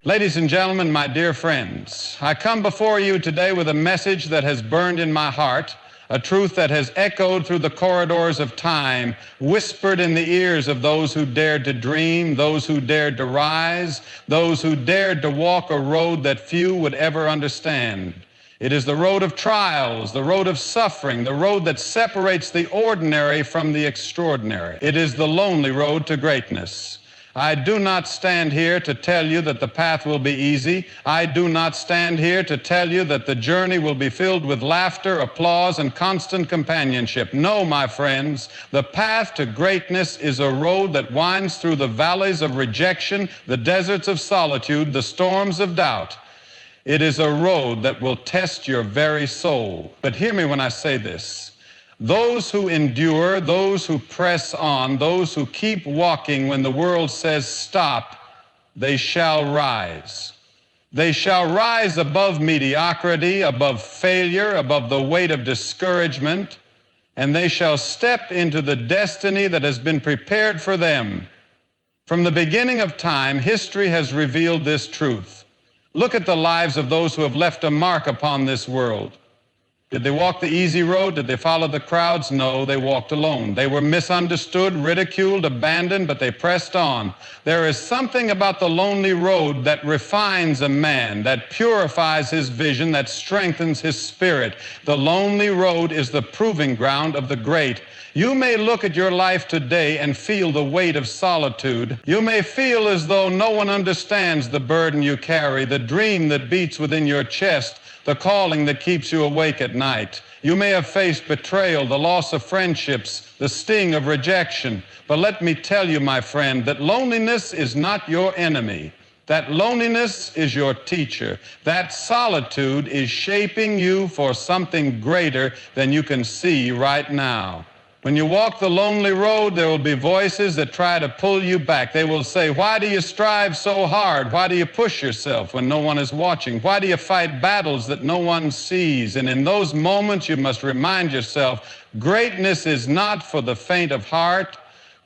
Ladies and gentlemen, my dear friends, I come before you today with a message that has burned in my heart, a truth that has echoed through the corridors of time, whispered in the ears of those who dared to dream, those who dared to rise, those who dared to walk a road that few would ever understand. It is the road of trials, the road of suffering, the road that separates the ordinary from the extraordinary. It is the lonely road to greatness. I do not stand here to tell you that the path will be easy. I do not stand here to tell you that the journey will be filled with laughter, applause, and constant companionship. No, my friends, the path to greatness is a road that winds through the valleys of rejection, the deserts of solitude, the storms of doubt. It is a road that will test your very soul. But hear me when I say this. Those who endure, those who press on, those who keep walking when the world says stop, they shall rise. They shall rise above mediocrity, above failure, above the weight of discouragement, and they shall step into the destiny that has been prepared for them. From the beginning of time, history has revealed this truth. Look at the lives of those who have left a mark upon this world. Did they walk the easy road? Did they follow the crowds? No, they walked alone. They were misunderstood, ridiculed, abandoned, but they pressed on. There is something about the lonely road that refines a man, that purifies his vision, that strengthens his spirit. The lonely road is the proving ground of the great. You may look at your life today and feel the weight of solitude. You may feel as though no one understands the burden you carry, the dream that beats within your chest, the calling that keeps you awake at night. You may have faced betrayal, the loss of friendships, the sting of rejection. But let me tell you, my friend, that loneliness is not your enemy. That loneliness is your teacher. That solitude is shaping you for something greater than you can see right now. When you walk the lonely road, there will be voices that try to pull you back. They will say, why do you strive so hard? Why do you push yourself when no one is watching? Why do you fight battles that no one sees? And in those moments, you must remind yourself, greatness is not for the faint of heart.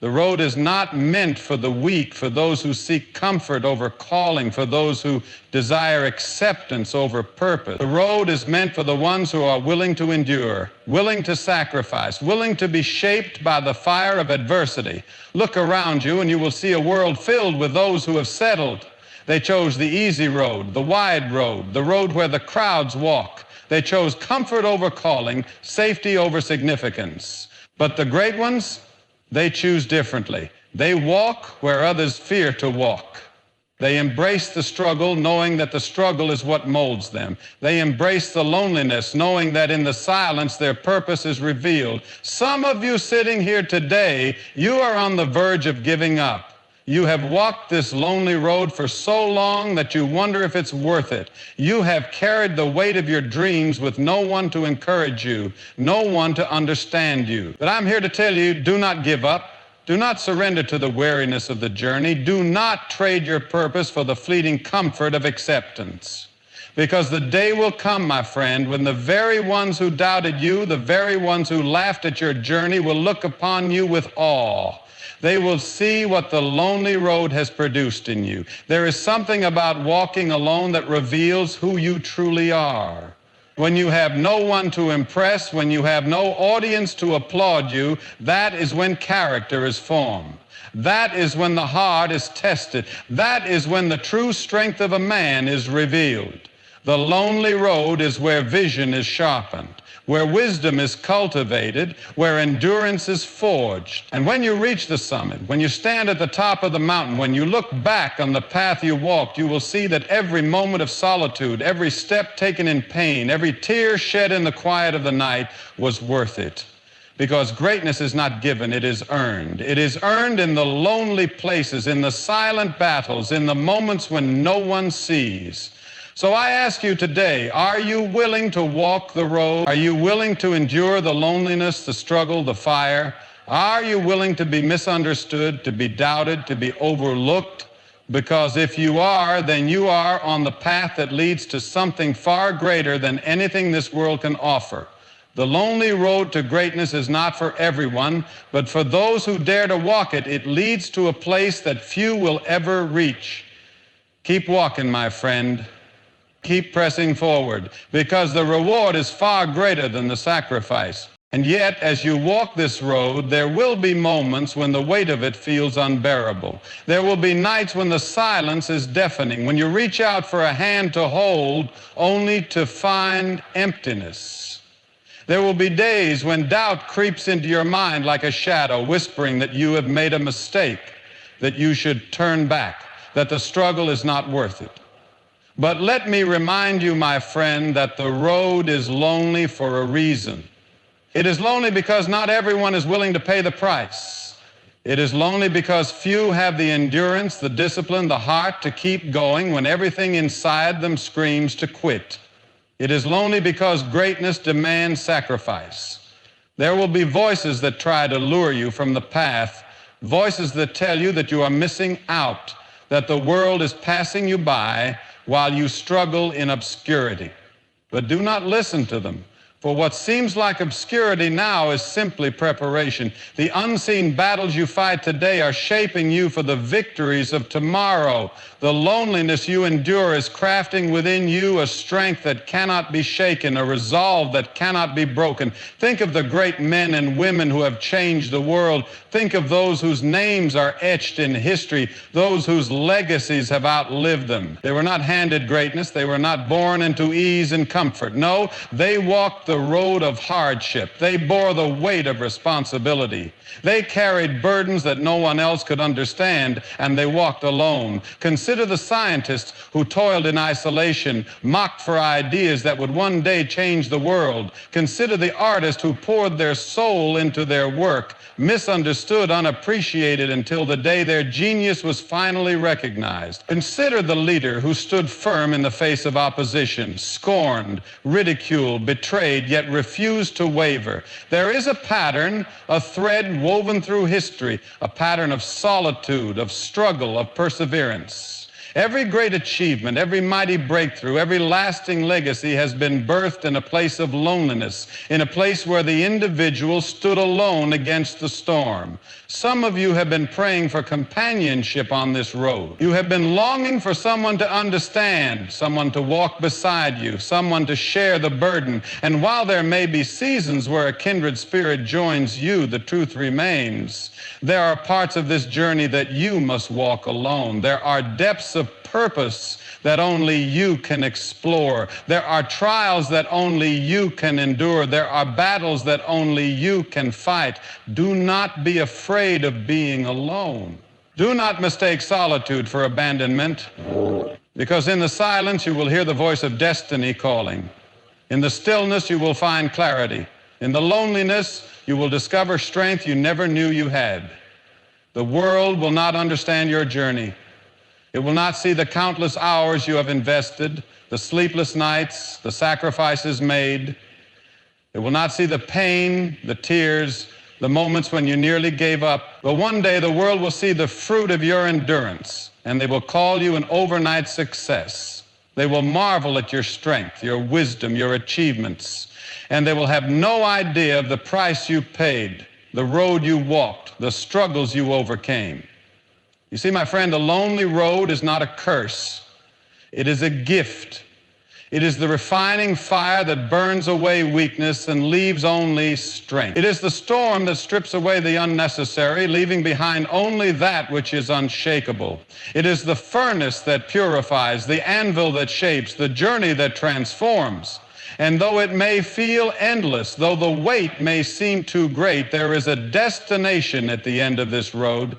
The road is not meant for the weak, for those who seek comfort over calling, for those who desire acceptance over purpose. The road is meant for the ones who are willing to endure, willing to sacrifice, willing to be shaped by the fire of adversity. Look around you and you will see a world filled with those who have settled. They chose the easy road, the wide road, the road where the crowds walk. They chose comfort over calling, safety over significance. But the great ones, they choose differently. They walk where others fear to walk. They embrace the struggle, knowing that the struggle is what molds them. They embrace the loneliness, knowing that in the silence their purpose is revealed. Some of you sitting here today, you are on the verge of giving up. You have walked this lonely road for so long that you wonder if it's worth it. You have carried the weight of your dreams with no one to encourage you, no one to understand you. But I'm here to tell you, do not give up. Do not surrender to the weariness of the journey. Do not trade your purpose for the fleeting comfort of acceptance. Because the day will come, my friend, when the very ones who doubted you, the very ones who laughed at your journey will look upon you with awe. They will see what the lonely road has produced in you. There is something about walking alone that reveals who you truly are. When you have no one to impress, when you have no audience to applaud you, that is when character is formed. That is when the heart is tested. That is when the true strength of a man is revealed. The lonely road is where vision is sharpened, where wisdom is cultivated, where endurance is forged. And when you reach the summit, when you stand at the top of the mountain, when you look back on the path you walked, you will see that every moment of solitude, every step taken in pain, every tear shed in the quiet of the night was worth it. Because greatness is not given, it is earned. It is earned in the lonely places, in the silent battles, in the moments when no one sees. So I ask you today, are you willing to walk the road? Are you willing to endure the loneliness, the struggle, the fire? Are you willing to be misunderstood, to be doubted, to be overlooked? Because if you are, then you are on the path that leads to something far greater than anything this world can offer. The lonely road to greatness is not for everyone, but for those who dare to walk it, it leads to a place that few will ever reach. Keep walking, my friend. Keep pressing forward, because the reward is far greater than the sacrifice. And yet, as you walk this road, there will be moments when the weight of it feels unbearable. There will be nights when the silence is deafening, when you reach out for a hand to hold only to find emptiness. There will be days when doubt creeps into your mind like a shadow, whispering that you have made a mistake, that you should turn back, that the struggle is not worth it. But let me remind you, my friend, that the road is lonely for a reason. It is lonely because not everyone is willing to pay the price. It is lonely because few have the endurance, the discipline, the heart to keep going when everything inside them screams to quit. It is lonely because greatness demands sacrifice. There will be voices that try to lure you from the path, voices that tell you that you are missing out, that the world is passing you by while you struggle in obscurity. But do not listen to them. For what seems like obscurity now is simply preparation. The unseen battles you fight today are shaping you for the victories of tomorrow. The loneliness you endure is crafting within you a strength that cannot be shaken, a resolve that cannot be broken. Think of the great men and women who have changed the world. Think of those whose names are etched in history, those whose legacies have outlived them. They were not handed greatness. They were not born into ease and comfort. No, they walked the road of hardship. They bore the weight of responsibility. They carried burdens that no one else could understand, and they walked alone. Consider the scientists who toiled in isolation, mocked for ideas that would one day change the world. Consider the artists who poured their soul into their work, misunderstood, unappreciated until the day their genius was finally recognized. Consider the leader who stood firm in the face of opposition, scorned, ridiculed, betrayed, yet refused to waver. There is a pattern, a thread woven through history, a pattern of solitude, of struggle, of perseverance. Every great achievement, every mighty breakthrough, every lasting legacy has been birthed in a place of loneliness, in a place where the individual stood alone against the storm. Some of you have been praying for companionship on this road. You have been longing for someone to understand, someone to walk beside you, someone to share the burden. And while there may be seasons where a kindred spirit joins you, the truth remains. There are parts of this journey that you must walk alone. There are depths of purpose that only you can explore. There are trials that only you can endure. There are battles that only you can fight. Do not be afraid of being alone. Do not mistake solitude for abandonment, because in the silence you will hear the voice of destiny calling. In the stillness you will find clarity. In the loneliness you will discover strength you never knew you had. The world will not understand your journey. It will not see the countless hours you have invested, the sleepless nights, the sacrifices made. It will not see the pain, the tears, the moments when you nearly gave up. But one day the world will see the fruit of your endurance, and they will call you an overnight success. They will marvel at your strength, your wisdom, your achievements, and they will have no idea of the price you paid, the road you walked, the struggles you overcame. You see, my friend, the lonely road is not a curse. It is a gift. It is the refining fire that burns away weakness and leaves only strength. It is the storm that strips away the unnecessary, leaving behind only that which is unshakable. It is the furnace that purifies, the anvil that shapes, the journey that transforms. And though it may feel endless, though the weight may seem too great, there is a destination at the end of this road.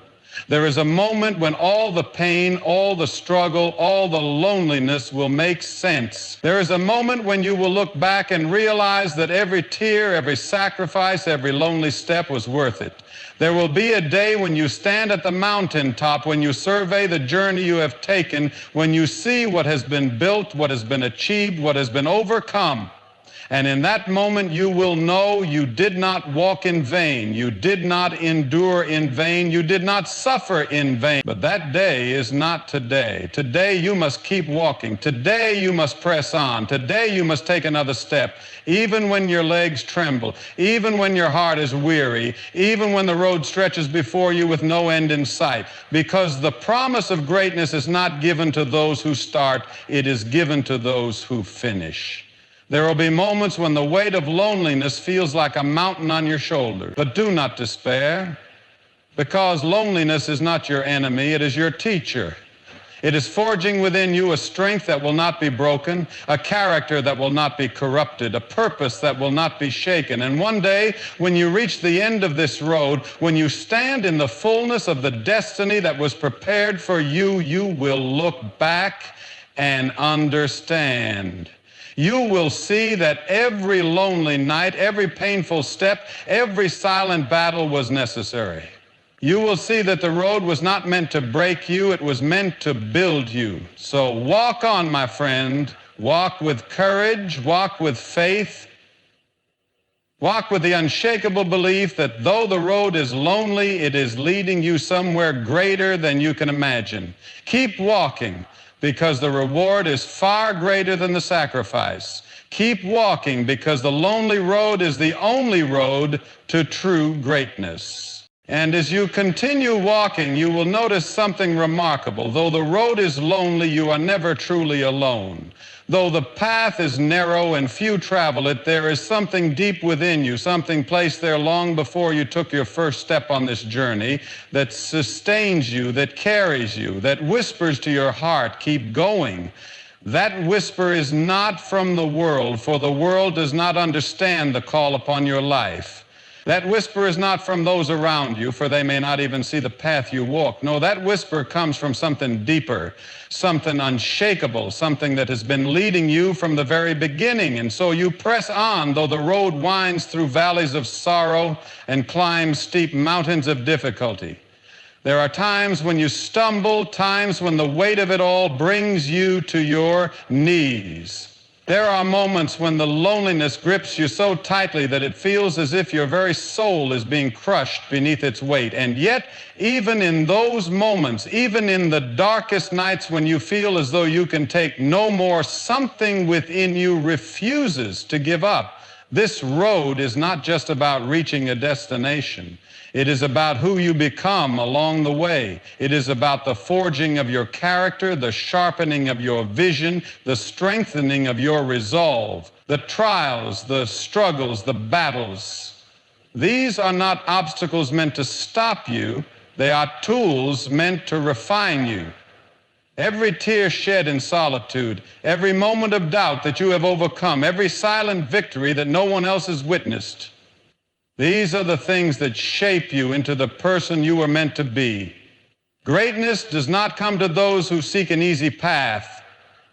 There is a moment when all the pain, all the struggle, all the loneliness will make sense. There is a moment when you will look back and realize that every tear, every sacrifice, every lonely step was worth it. There will be a day when you stand at the mountaintop, when you survey the journey you have taken, when you see what has been built, what has been achieved, what has been overcome. And in that moment, you will know you did not walk in vain. You did not endure in vain. You did not suffer in vain. But that day is not today. Today, you must keep walking. Today, you must press on. Today, you must take another step, even when your legs tremble, even when your heart is weary, even when the road stretches before you with no end in sight. Because the promise of greatness is not given to those who start. It is given to those who finish. There will be moments when the weight of loneliness feels like a mountain on your shoulders. But do not despair, because loneliness is not your enemy, it is your teacher. It is forging within you a strength that will not be broken, a character that will not be corrupted, a purpose that will not be shaken. And one day, when you reach the end of this road, when you stand in the fullness of the destiny that was prepared for you, you will look back and understand. You will see that every lonely night, every painful step, every silent battle was necessary. You will see that the road was not meant to break you, it was meant to build you. So walk on, my friend. Walk with courage, walk with faith, walk with the unshakable belief that though the road is lonely, it is leading you somewhere greater than you can imagine. Keep walking, because the reward is far greater than the sacrifice. Keep walking, because the lonely road is the only road to true greatness. And as you continue walking, you will notice something remarkable. Though the road is lonely, you are never truly alone. Though the path is narrow and few travel it, there is something deep within you, something placed there long before you took your first step on this journey that sustains you, that carries you, that whispers to your heart, keep going. That whisper is not from the world, for the world does not understand the call upon your life. That whisper is not from those around you, for they may not even see the path you walk. No, that whisper comes from something deeper, something unshakable, something that has been leading you from the very beginning. And so you press on, though the road winds through valleys of sorrow and climbs steep mountains of difficulty. There are times when you stumble, times when the weight of it all brings you to your knees. There are moments when the loneliness grips you so tightly that it feels as if your very soul is being crushed beneath its weight. And yet, even in those moments, even in the darkest nights when you feel as though you can take no more, something within you refuses to give up. This road is not just about reaching a destination. It is about who you become along the way. It is about the forging of your character, the sharpening of your vision, the strengthening of your resolve, the trials, the struggles, the battles. These are not obstacles meant to stop you. They are tools meant to refine you. Every tear shed in solitude, every moment of doubt that you have overcome, every silent victory that no one else has witnessed, these are the things that shape you into the person you were meant to be. Greatness does not come to those who seek an easy path.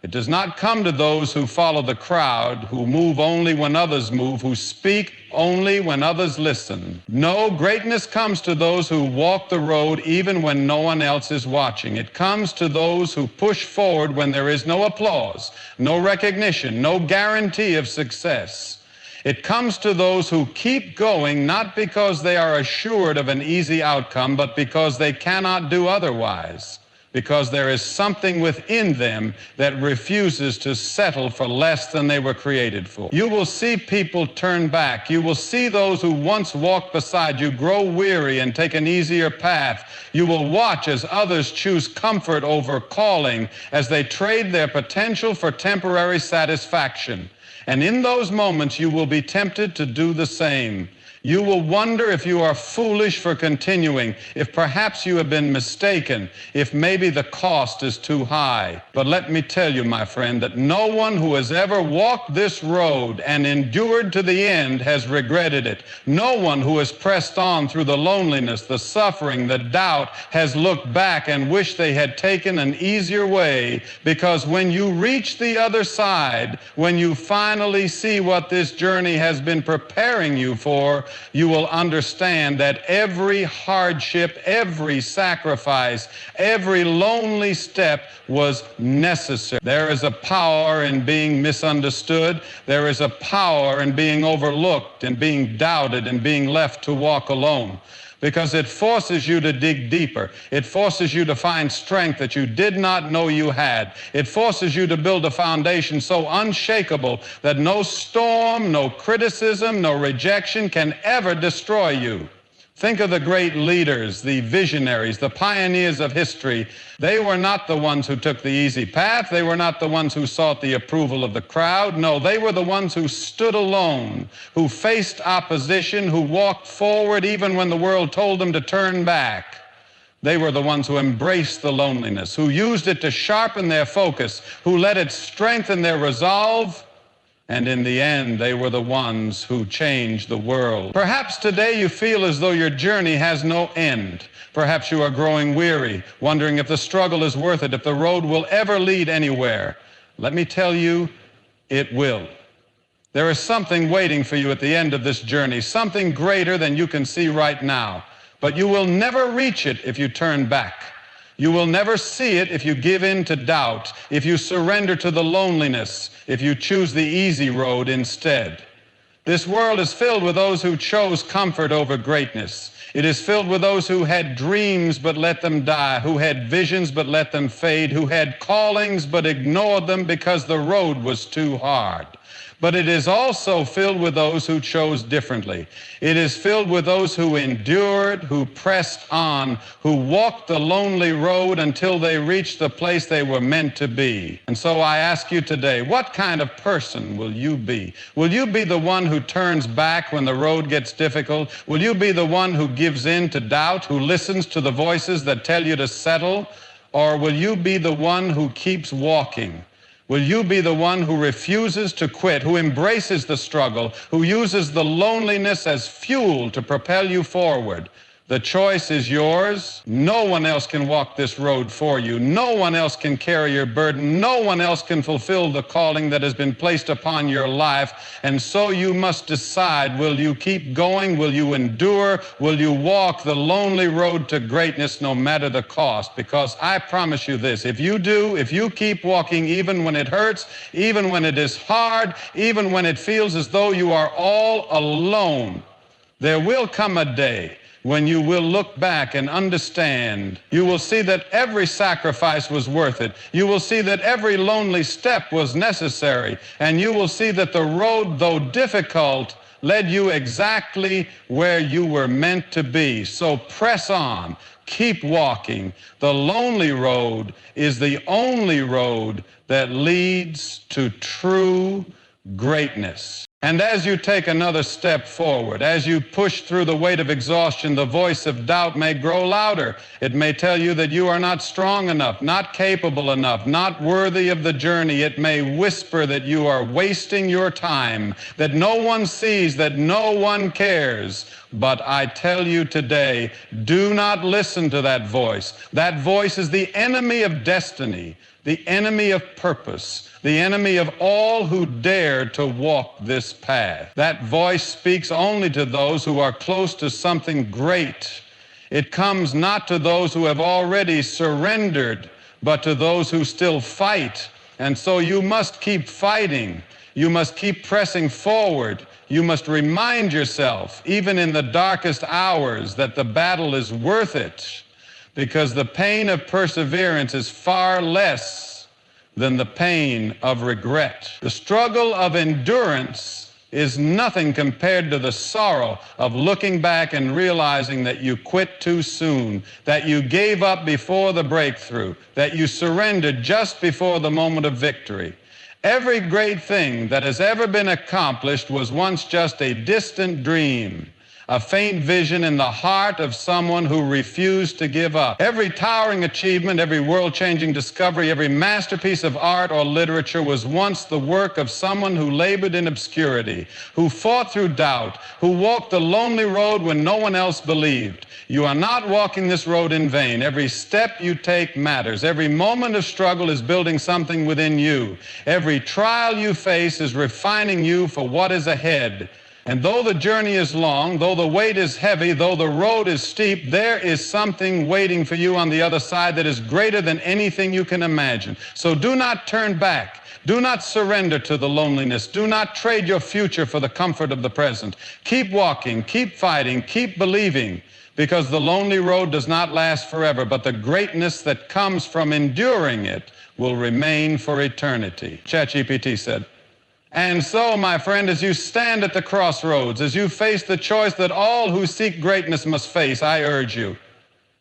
It does not come to those who follow the crowd, who move only when others move, who speak only when others listen. No, greatness comes to those who walk the road even when no one else is watching. It comes to those who push forward when there is no applause, no recognition, no guarantee of success. It comes to those who keep going not because they are assured of an easy outcome, but because they cannot do otherwise, because there is something within them that refuses to settle for less than they were created for. You will see people turn back. You will see those who once walked beside you grow weary and take an easier path. You will watch as others choose comfort over calling, as they trade their potential for temporary satisfaction. And in those moments, you will be tempted to do the same. You will wonder if you are foolish for continuing, if perhaps you have been mistaken, if maybe the cost is too high. But let me tell you, my friend, that no one who has ever walked this road and endured to the end has regretted it. No one who has pressed on through the loneliness, the suffering, the doubt has looked back and wished they had taken an easier way, because when you reach the other side, when you finally see what this journey has been preparing you for, you will understand that every hardship, every sacrifice, every lonely step was necessary. There is a power in being misunderstood. There is a power in being overlooked and being doubted and being left to walk alone, because it forces you to dig deeper. It forces you to find strength that you did not know you had. It forces you to build a foundation so unshakable that no storm, no criticism, no rejection can ever destroy you. Think of the great leaders, the visionaries, the pioneers of history. They were not the ones who took the easy path. They were not the ones who sought the approval of the crowd. No, they were the ones who stood alone, who faced opposition, who walked forward even when the world told them to turn back. They were the ones who embraced the loneliness, who used it to sharpen their focus, who let it strengthen their resolve. And in the end, they were the ones who changed the world. Perhaps today you feel as though your journey has no end. Perhaps you are growing weary, wondering if the struggle is worth it, if the road will ever lead anywhere. Let me tell you, it will. There is something waiting for you at the end of this journey, something greater than you can see right now. But you will never reach it if you turn back. You will never see it if you give in to doubt, if you surrender to the loneliness, if you choose the easy road instead. This world is filled with those who chose comfort over greatness. It is filled with those who had dreams but let them die, who had visions but let them fade, who had callings but ignored them because the road was too hard. But it is also filled with those who chose differently. It is filled with those who endured, who pressed on, who walked the lonely road until they reached the place they were meant to be. And so I ask you today, what kind of person will you be? Will you be the one who turns back when the road gets difficult? Will you be the one who gives in to doubt, who listens to the voices that tell you to settle? Or will you be the one who keeps walking? Will you be the one who refuses to quit, who embraces the struggle, who uses the loneliness as fuel to propel you forward? The choice is yours. No one else can walk this road for you. No one else can carry your burden. No one else can fulfill the calling that has been placed upon your life. And so you must decide, will you keep going? Will you endure? Will you walk the lonely road to greatness no matter the cost? Because I promise you this, if you do, if you keep walking even when it hurts, even when it is hard, even when it feels as though you are all alone, there will come a day when you will look back and understand. You will see that every sacrifice was worth it. You will see that every lonely step was necessary. And you will see that the road, though difficult, led you exactly where you were meant to be. So press on. Keep walking. The lonely road is the only road that leads to true greatness. And as you take another step forward, as you push through the weight of exhaustion, the voice of doubt may grow louder. It may tell you that you are not strong enough, not capable enough, not worthy of the journey. It may whisper that you are wasting your time, that no one sees, that no one cares. But I tell you today, do not listen to that voice. That voice is the enemy of destiny, the enemy of purpose, the enemy of all who dare to walk this path. That voice speaks only to those who are close to something great. It comes not to those who have already surrendered, but to those who still fight. And so you must keep fighting. You must keep pressing forward. You must remind yourself, even in the darkest hours, that the battle is worth it, because the pain of perseverance is far less than the pain of regret. The struggle of endurance is nothing compared to the sorrow of looking back and realizing that you quit too soon, that you gave up before the breakthrough, that you surrendered just before the moment of victory. Every great thing that has ever been accomplished was once just a distant dream, a faint vision in the heart of someone who refused to give up. Every towering achievement, every world-changing discovery, every masterpiece of art or literature was once the work of someone who labored in obscurity, who fought through doubt, who walked the lonely road when no one else believed. You are not walking this road in vain. Every step you take matters. Every moment of struggle is building something within you. Every trial you face is refining you for what is ahead. And though the journey is long, though the weight is heavy, though the road is steep, there is something waiting for you on the other side that is greater than anything you can imagine. So do not turn back. Do not surrender to the loneliness. Do not trade your future for the comfort of the present. Keep walking, keep fighting, keep believing, because the lonely road does not last forever, but the greatness that comes from enduring it will remain for eternity. ChatGPT said. And so, my friend, as you stand at the crossroads, as you face the choice that all who seek greatness must face, I urge you,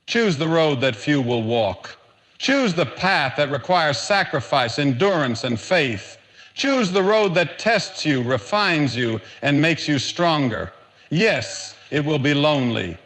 choose the road that few will walk. Choose the path that requires sacrifice, endurance, and faith. Choose the road that tests you, refines you, and makes you stronger. Yes, it will be lonely.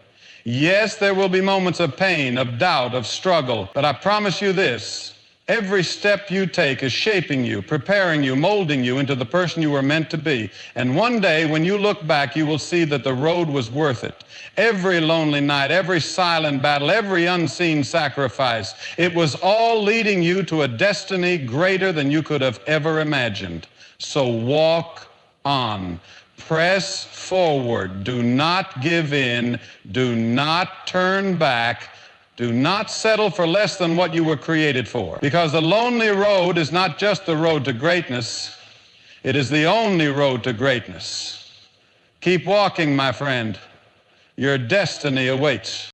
Yes, there will be moments of pain, of doubt, of struggle, but I promise you this. Every step you take is shaping you, preparing you, molding you into the person you were meant to be. And one day, when you look back, you will see that the road was worth it. Every lonely night, every silent battle, every unseen sacrifice, it was all leading you to a destiny greater than you could have ever imagined. So walk on. Press forward. Do not give in. Do not turn back. Do not settle for less than what you were created for, because the lonely road is not just the road to greatness, it is the only road to greatness. Keep walking, my friend. Your destiny awaits.